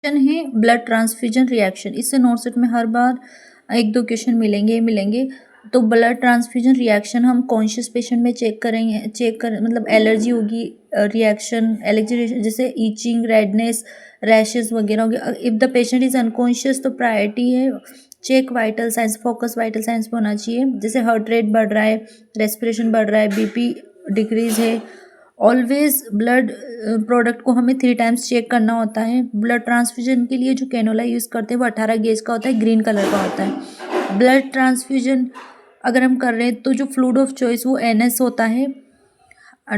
है blood transfusion reaction. इससे note set में हर बार एक दो क्वेश्चन मिलेंगे। तो ब्लड ट्रांसफ्यूजन रिएक्शन हम कॉन्शियस पेशेंट में चेक करेंगे, मतलब एलर्जी होगी, रिएक्शन एलर्जी जैसे ईचिंग, रेडनेस, रैशेस वगैरह होगी। If the patient is unconscious तो प्रायोरिटी है check vital signs, focus vital signs पे होना चाहिए, जैसे हार्ट रेट बढ़ रहा है, रेस्पिरेशन बढ़ रहा है, बीपी डिक्रीज है। ऑलवेज ब्लड प्रोडक्ट को हमें 3 टाइम्स चेक करना होता है। ब्लड ट्रांसफ्यूजन के लिए जो कैनोला यूज़ करते हैं वो 18 गेज का होता है, ग्रीन कलर का होता है। ब्लड ट्रांसफ्यूजन अगर हम कर रहे हैं तो जो फ्लूइड ऑफ चॉइस वो NS होता है।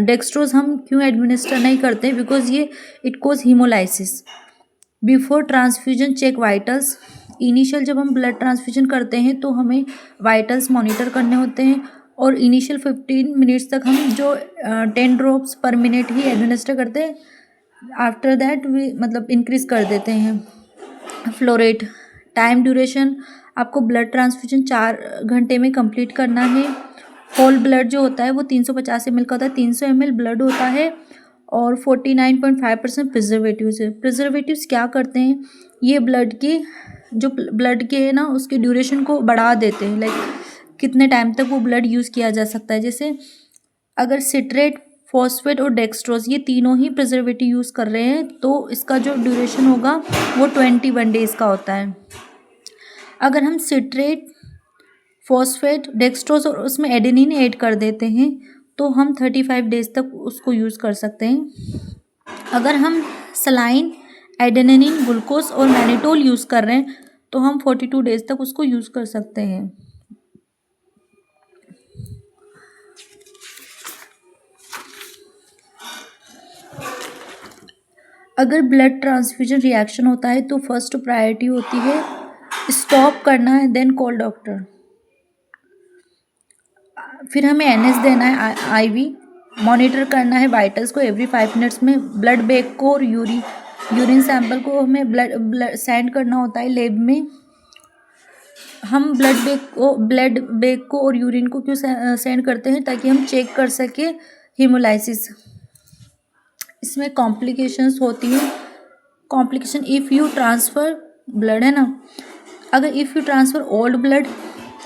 डेक्सट्रोज हम क्यों एडमिनिस्टर नहीं करते, बिकॉज ये it cause haemolysis. Before transfusion check vitals. Initial जब हम ब्लड ट्रांसफ्यूजन करते हैं तो हमें वाइटल्स मॉनिटर करने होते हैं और इनिशियल 15 मिनट्स तक हम जो 10 ड्रॉप्स पर मिनट ही एडमिनिस्टर करते हैं। आफ्टर दैट वी मतलब इंक्रीज कर देते हैं फ्लो रेट। टाइम ड्यूरेशन आपको ब्लड ट्रांसफ्यूजन 4 घंटे में कंप्लीट करना है। होल ब्लड जो होता है वो 350 ml का होता है, 300 ml ब्लड होता है और 49.5% प्रिजर्वेटिव्स है। प्रिजर्वेटिव्स क्या करते हैं, ये ब्लड के है ना उसके ड्यूरेशन को बढ़ा देते हैं, लाइक कितने टाइम तक वो ब्लड यूज़ किया जा सकता है। जैसे अगर सिट्रेट, फॉस्फेट और डेक्सट्रोज ये तीनों ही प्रिजर्वेटिव यूज़ कर रहे हैं तो इसका जो ड्यूरेशन होगा वो 21 डेज़ का होता है। अगर हम सिट्रेट, फॉस्फेट, डेक्सट्रोज और उसमें एडेनिन ऐड कर देते हैं तो हम 35 डेज तक उसको यूज़ कर सकते हैं। अगर हम सलाइन, एडेनिन, ग्लूकोज और मैनिटोल यूज़ कर रहे हैं तो हम 42 डेज तक उसको यूज़ कर सकते हैं। अगर ब्लड ट्रांसफ्यूजन रिएक्शन होता है तो फर्स्ट प्रायोरिटी होती है स्टॉप करना है, देन कॉल डॉक्टर। फिर हमें NS देना है, IV मॉनिटर करना है वाइटल्स को एवरी 5 मिनट्स में। ब्लड बैग को और यूरिन सैंपल को हमें ब्लड सेंड करना होता है लैब में। हम ब्लड बैग को और यूरिन को क्यों सेंड करते हैं, ताकि हम चेक कर सके हीमोलाइसिस। इसमें कॉम्प्लिकेशंस होती हैं। Complication if you transfer blood है ना, अगर if you transfer old blood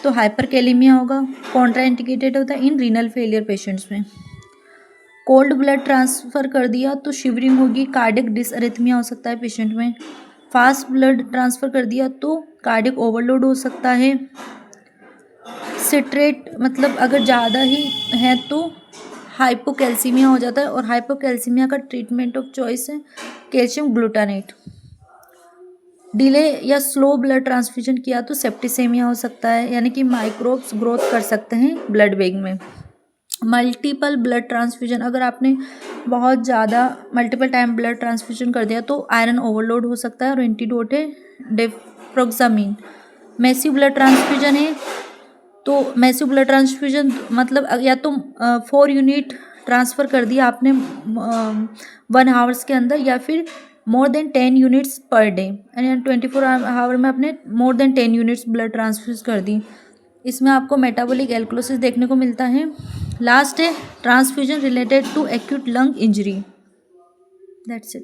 तो हाइपरकैलेमिया होगा, कॉन्ट्राइंडिकेटेड होता है इन रीनल फेलियर पेशेंट्स में। कोल्ड ब्लड ट्रांसफ़र कर दिया तो शिवरिंग होगी, कार्डियक डिसअरिथमिया हो सकता है पेशेंट में। फास्ट ब्लड ट्रांसफ़र कर दिया तो कार्डियक ओवरलोड हो सकता है। सिट्रेट मतलब अगर ज़्यादा ही है तो हाइपोकैल्सीमिया हो जाता है और हाइपोकैल्सीमिया का ट्रीटमेंट ऑफ चॉइस है कैल्शियम ग्लूटानेट। डिले या स्लो ब्लड ट्रांसफ्यूजन किया तो सेप्टिसेमिया हो सकता है, यानी कि माइक्रोब्स ग्रोथ कर सकते हैं ब्लड बैग में। मल्टीपल ब्लड ट्रांसफ्यूजन, अगर आपने बहुत ज़्यादा मल्टीपल टाइम ब्लड ट्रांसफ्यूजन कर दिया तो आयरन ओवरलोड हो सकता है और एंटीडोट है डेफ्रोक्सामिन। मैसिव ब्लड ट्रांसफ्यूजन है तो मैसिव ब्लड ट्रांसफ्यूजन मतलब या तो 4 यूनिट ट्रांसफ़र कर दिया आपने 1 आवर्स के अंदर, या फिर more than 10 units per day, यानी 24 आवर में आपने more than 10 units blood transfuse कर दी। इसमें आपको मेटाबॉलिक एल्कलोसिस देखने को मिलता है। लास्ट है transfusion related to acute lung injury. That's it.